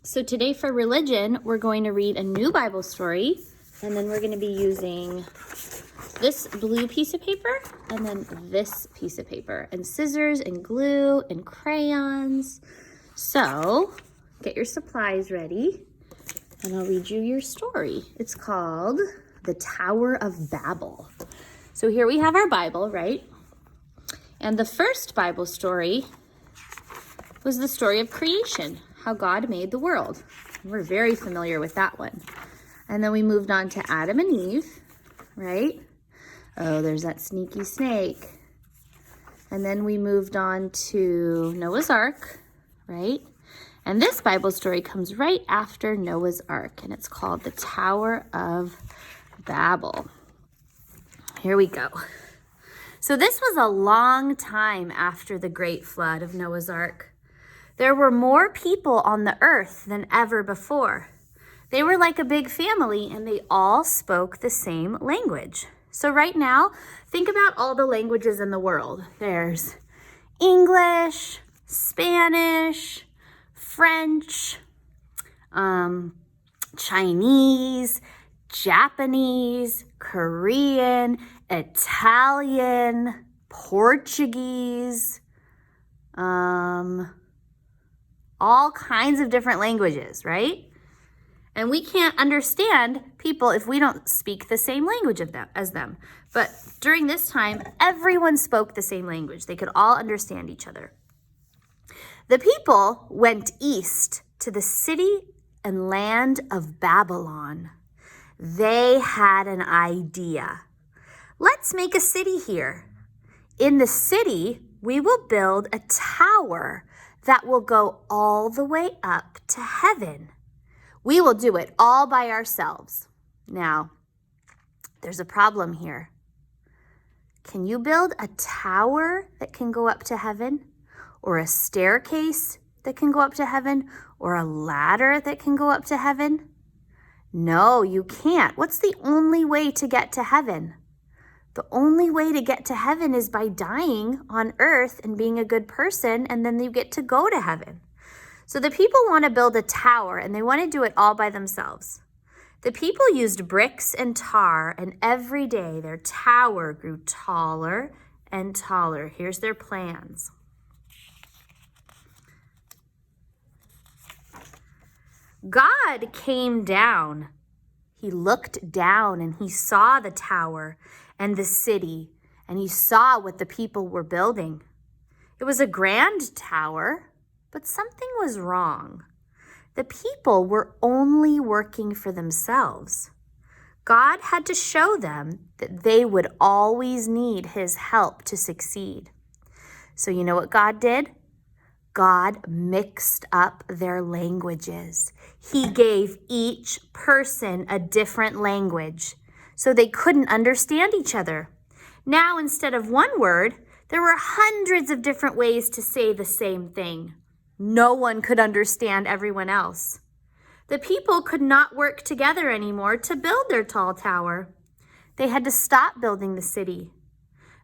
So today for religion, we're going to read a new Bible story, and then we're going to be using this blue piece of paper and then this piece of paper and scissors and glue and crayons. So get your supplies ready and I'll read you your story. It's called The Tower of Babel. So here we have our Bible, right? And the first Bible story was the story of creation, how God made the world. We're very familiar with that one. And then we moved on to Adam and Eve, right? Oh, there's that sneaky snake. And then we moved on to Noah's Ark, right? And this Bible story comes right after Noah's Ark, and it's called The Tower of Babel. Here we go. So this was a long time after the great flood of Noah's Ark. There were more people on the earth than ever before. They were like a big family, and they all spoke the same language. So right now, think about all the languages in the world. There's English, Spanish, French, Chinese, Japanese, Korean, Italian, Portuguese, all kinds of different languages, right? And we can't understand people if we don't speak the same language as them. But during this time, everyone spoke the same language. They could all understand each other. The people went east to the city and land of Babylon. They had an idea. Let's make a city here. In the city, we will build a tower that will go all the way up to heaven. We will do it all by ourselves. Now, there's a problem here. Can you build a tower that can go up to heaven? Or a staircase that can go up to heaven? Or a ladder that can go up to heaven? No, you can't. What's the only way to get to heaven? The only way to get to heaven is by dying on earth and being a good person, and then you get to go to heaven. So the people want to build a tower, and they want to do it all by themselves. The people used bricks and tar, and every day their tower grew taller and taller. Here's their plans. God came down. He looked down and he saw the tower and the city, and he saw what the people were building. It was a grand tower, but something was wrong. The people were only working for themselves. God had to show them that they would always need his help to succeed. So you know what God did? God mixed up their languages. He gave each person a different language, so they couldn't understand each other. Now, instead of one word, there were hundreds of different ways to say the same thing. No one could understand everyone else. The people could not work together anymore to build their tall tower. They had to stop building the city.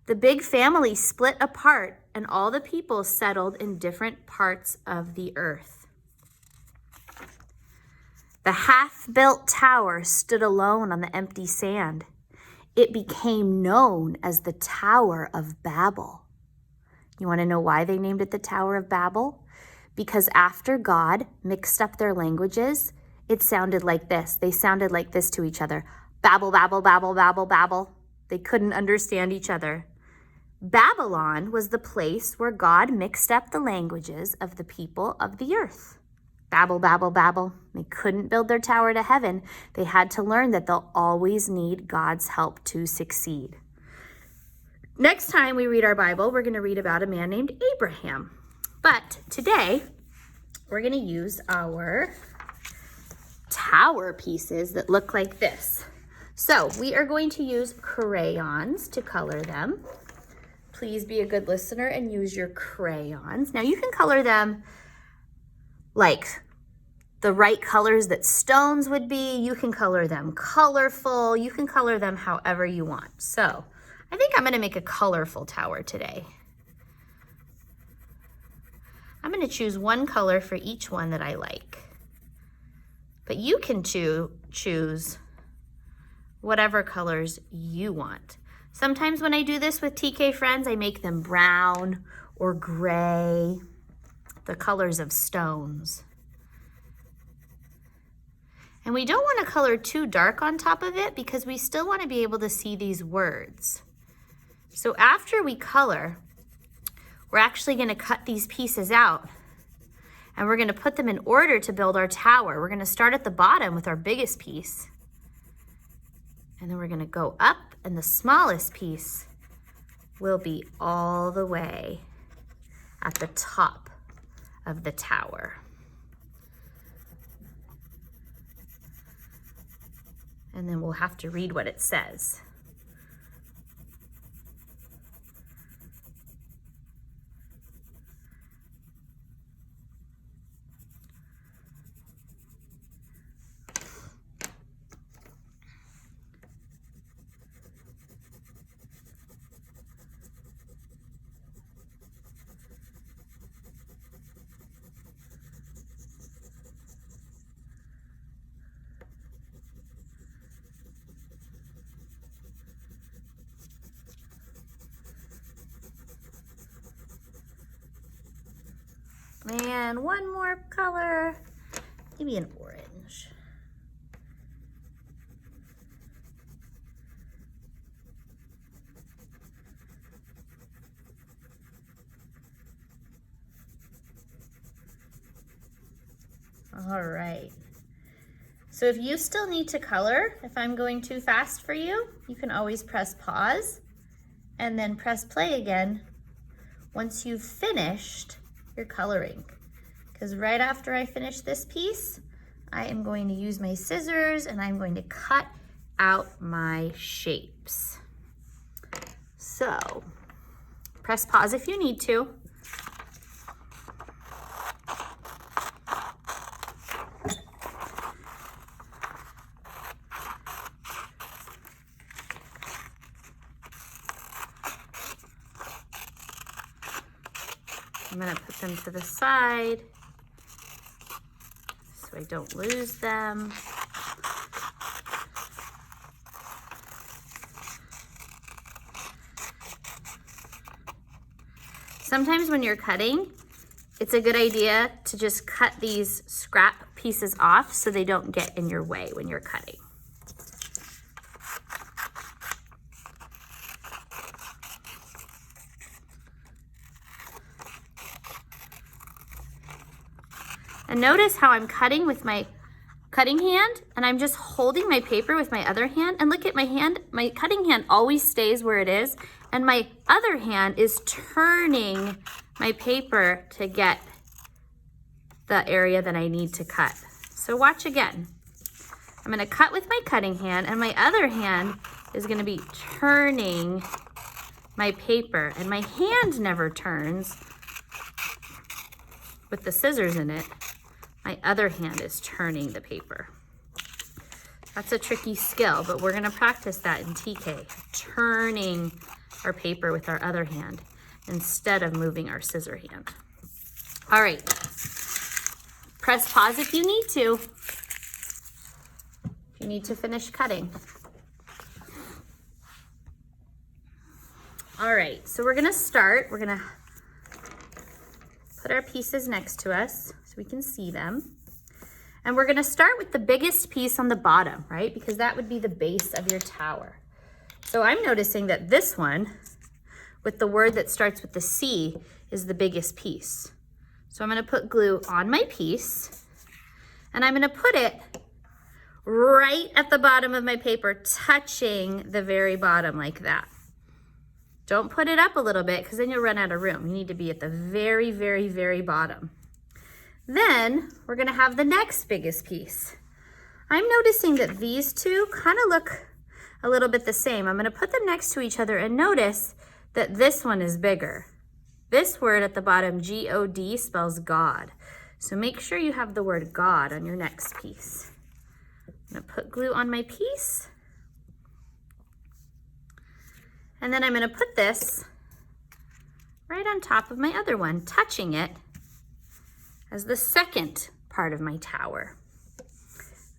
The big family split apart, and all the people settled in different parts of the earth. The half-built tower stood alone on the empty sand. It became known as the Tower of Babel. You want to know why they named it the Tower of Babel? Because after God mixed up their languages, it sounded like this. They sounded like this to each other. Babel, babble, babble, babble, babble. They couldn't understand each other. Babylon was the place where God mixed up the languages of the people of the earth. Babble, babble, babble. They couldn't build their tower to heaven. They had to learn that they'll always need God's help to succeed. Next time we read our Bible, we're going to read about a man named Abraham. But today, we're going to use our tower pieces that look like this. So we are going to use crayons to color them. Please be a good listener and use your crayons. Now you can color them like the right colors that stones would be. You can color them colorful. You can color them however you want. So I think I'm going to make a colorful tower today. I'm going to choose one color for each one that I like. but you can choose whatever colors you want. Sometimes when I do this with TK friends, I make them brown or gray, the colors of stones. And we don't want to color too dark on top of it because we still want to be able to see these words. So after we color, we're actually going to cut these pieces out and we're going to put them in order to build our tower. We're going to start at the bottom with our biggest piece. And then we're going to go up, and the smallest piece will be all the way at the top of the tower. And then we'll have to read what it says. And one more color, maybe an orange. All right. So if you still need to color, if I'm going too fast for you, you can always press pause and then press play again once you've finished your coloring. Because right after I finish this piece, I am going to use my scissors and I'm going to cut out my shapes. So press pause if you need to. I'm going to put them to the side so I don't lose them. Sometimes when you're cutting, it's a good idea to just cut these scrap pieces off so they don't get in your way when you're cutting. And notice how I'm cutting with my cutting hand and I'm just holding my paper with my other hand. And look at my hand, my cutting hand always stays where it is. And my other hand is turning my paper to get the area that I need to cut. So watch again. I'm gonna cut with my cutting hand and my other hand is gonna be turning my paper. And my hand never turns with the scissors in it. My other hand is turning the paper. That's a tricky skill, but we're gonna practice that in TK, turning our paper with our other hand instead of moving our scissor hand. All right, press pause if you need to. If you need to finish cutting. All right, so we're gonna start. We're gonna put our pieces next to us so we can see them. And we're gonna start with the biggest piece on the bottom, right? Because that would be the base of your tower. So I'm noticing that this one, with the word that starts with the C, is the biggest piece. So I'm gonna put glue on my piece, and I'm gonna put it right at the bottom of my paper, touching the very bottom like that. Don't put it up a little bit because then you'll run out of room. You need to be at the very, very, very bottom. Then we're gonna have the next biggest piece. I'm noticing that these two kind of look a little bit the same. I'm gonna put them next to each other and notice that this one is bigger. This word at the bottom, G-O-D, spells God. So make sure you have the word God on your next piece. I'm gonna put glue on my piece. And then I'm gonna put this right on top of my other one, touching it as the second part of my tower.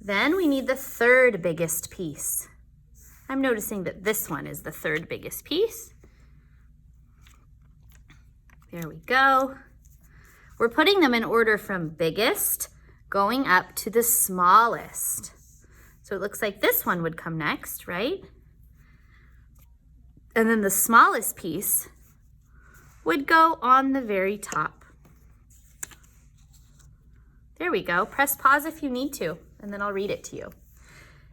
Then we need the third biggest piece. I'm noticing that this one is the third biggest piece. There we go. We're putting them in order from biggest going up to the smallest. So it looks like this one would come next, right? And then the smallest piece would go on the very top. There we go. Press pause if you need to, and then I'll read it to you.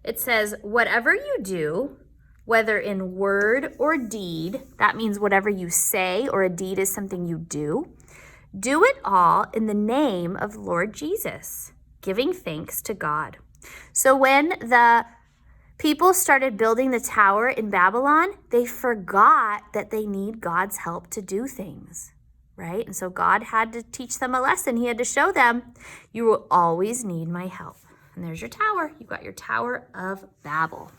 It says, whatever you do, whether in word or deed, that means whatever you say or a deed is something you do it all in the name of Lord Jesus, giving thanks to God. So when the people started building the tower in Babylon, they forgot that they need God's help to do things, right? And so God had to teach them a lesson. He had to show them, you will always need my help. And there's your tower. You've got your Tower of Babel.